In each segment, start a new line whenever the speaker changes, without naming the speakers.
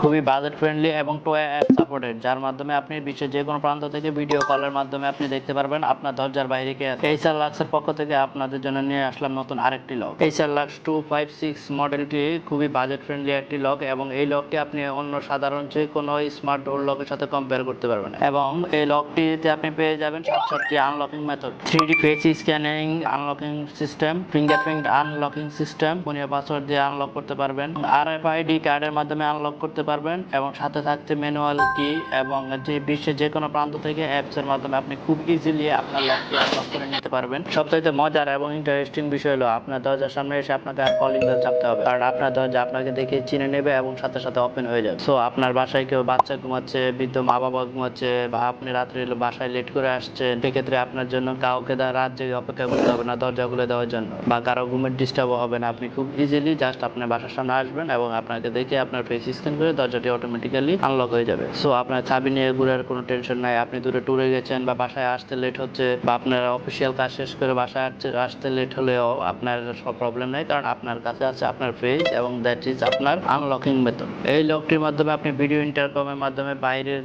খুবই budget friendly এবং টোয়া app supported, যার মাধ্যমে আপনি বিশ্বের যে কোনো প্রান্ত থেকে ভিডিও কলের মাধ্যমে আপনি দেখতে পারবেন আপনার দরজার বাইরে কে আছে। এইচআর লাক্সের পক্ষ থেকে আপনাদের জন্য নিয়ে আসলাম নতুন আরেকটি লক, এইচআর লাক্স 256 মডেলটি খুবই বাজেট ফ্রেন্ডলি একটি লক এবং এই লকটি আপনি অন্য সাধারণ যে কোনো স্মার্ট ডোর লকের সাথে কম্পেয়ার করতে পারবেন এবং এই লকটিতে আপনি পেয়ে যাবেন 7টি unlocking method, 3D face scanning unlocking system, fingerprint unlocking system, ফোনের পাসওয়ার্ড দিয়ে আনলক করতে পারবেন, RFID কার্ডের মাধ্যমে আনলক করতে পারবেন এবং সাথে থাকতে ম্যানুয়াল কি এবং যে বিশ্বের যে কোনো প্রান্ত থেকে অ্যাপস এর মাধ্যমে আপনি খুব ইজিলি আপনার লকটি আনলক করে নিতে পারবেন। সবথেকে মজার এবং ইন্টারেস্টিং বিষয় হলো আপনার দরজার সামনে এসে আপনাকে আর কলিং বেল চাপতে হবে, কারণ আপনার দরজা আপনাকে দেখে চিনে নেবে এবং সাথে সাথে ওপেন হয়ে যাবে। সো আপনার বাসায় কেউ বাচ্চা ঘুমাচ্ছে, বৃদ্ধ মা বাবা ঘুমাচ্ছে, বা আপনি রাত্রে বাসায় লেট করে আসছেন, সেক্ষেত্রে আপনার জন্য কাউকে রাত জেগে অপেক্ষা করতে হবে না দরজা খুলে দেওয়ার জন্য, বা কারো ঘুমের ডিস্টার্ব হবে না। আপনি খুব ইজিলি জাস্ট আপনার বাসার সামনে আসবেন এবং আপনাকে দেখে আপনার ফেস স্ক্যান করে দরজাটি অটোমেটিক্যালি আনলক হয়ে যাবে। সো আপনার চাবি নিয়ে ঘুরার কোনো টেনশন নাই। আপনি দূরে ট্যুরে গেছেন বা বাসায় আসতে লেট হচ্ছে বা আপনার অফিসিয়াল কাজ শেষ করে বাসায় আসতে লেট হলেও আপনার সব প্রবলেম নাই, কারণ আপনার কাছে আছে আপনার ফেস এবং দ্যাট ইজ আপনার আনলকিং মেথড। এই লকটির মাধ্যমে আপনি ভিডিও ইন্টারকমের মাধ্যমে বাইরের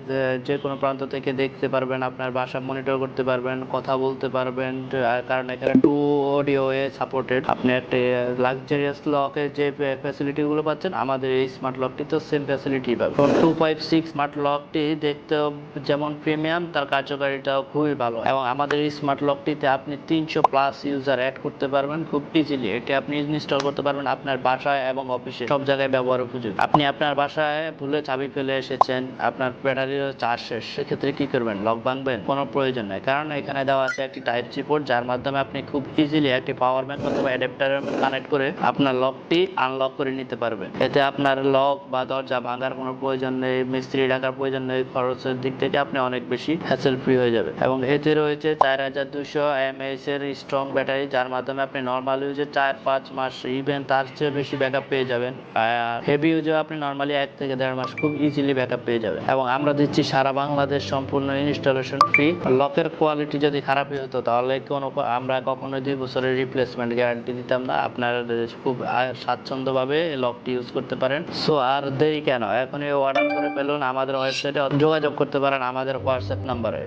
যে কোনো প্রান্ত থেকে দেখতে পারবেন, আপনার বাসা মনিটর করতে পারবেন, কথা বলতে পারবেন, কারণ এখানে 2 অডিও এ সাপোর্টেড। আপনি একটা লাক্সারিয়াস লকের যে ফ্যাসিলিটি গুলো পাচ্ছেন আমাদের এই স্মার্ট লকটি তো সেম ফ্যাসিলিটি পাবেন। 256 স্মার্ট লকটি দেখতে যেমন প্রিমিয়াম, তার কার্যকারিতাও খুবই ভালো এবং আমাদের এই স্মার্ট লকটিতে আপনি 300+ ইউজার অ্যাড করতে পারবেন খুব ইজিলি। এটি আপনি ইনস্টল করতে পারবেন আপনার বাসায় এবং অফিসে সব জায়গায় ব্যবহার উপযোগী। আপনি আপনার বাসায় ভুলে চাবি ফেলে এসেছেন, আপনার ব্যাটারির চার্জ শেষ, সেক্ষেত্রে কি করবেন? লক ভাঙবেন? কোনো প্রয়োজন নাই, কারণ এখানে দেওয়া আছে একটি টাইপ সি পোর্ট, যার মাধ্যমে আপনি খুব ইজিলি একটি পাওয়ার ব্যাংক অথবা অ্যাডাপ্টারে কানেক্ট করে আপনার লকটি আনলক করে নিতে পারবেন। এতে আপনার লক বা দরজা ভাঙার কোনো প্রয়োজন নেই, মিস্ত্রি ডাকার প্রয়োজন নেই, খরচের দিক থেকে আপনি অনেক বেশি হ্যাসেল ফ্রি হয়ে যাবে। এবং এতে রয়েছে 4200 mAh এর স্ট্রং ব্যাটারি, যার মাধ্যমে আপনি নর্মাল ইউজে 4-5 মাস, ইভেন তার চেয়ে বেশি ব্যাকআপ পেয়ে যাবেন। হেভি ইউজে আপনি নর্মালি 1 থেকে 1.5 মাস খুব ইজিলি ব্যাকআপ পেয়ে যাবেন। এবং আমরা দিচ্ছি সারা বাংলাদেশ সম্পূর্ণ ইনস্টলেশন ফ্রি। লকের কোয়ালিটি যদি খারাপই হতো তাহলে আমরা কখনোই 2 বছরের রিপ্লেসমেন্ট গ্যারান্টি দিতাম না। আপনারা খুব স্বাচ্ছন্দ্যভাবে লকটি ইউজ করতে পারেন। সো আর দেরি কেন, এখনই অর্ডার করে ফেলুন। আমাদের ওয়েবসাইটে যোগাযোগ করতে পারেন আমাদের হোয়াটসঅ্যাপ নাম্বারে।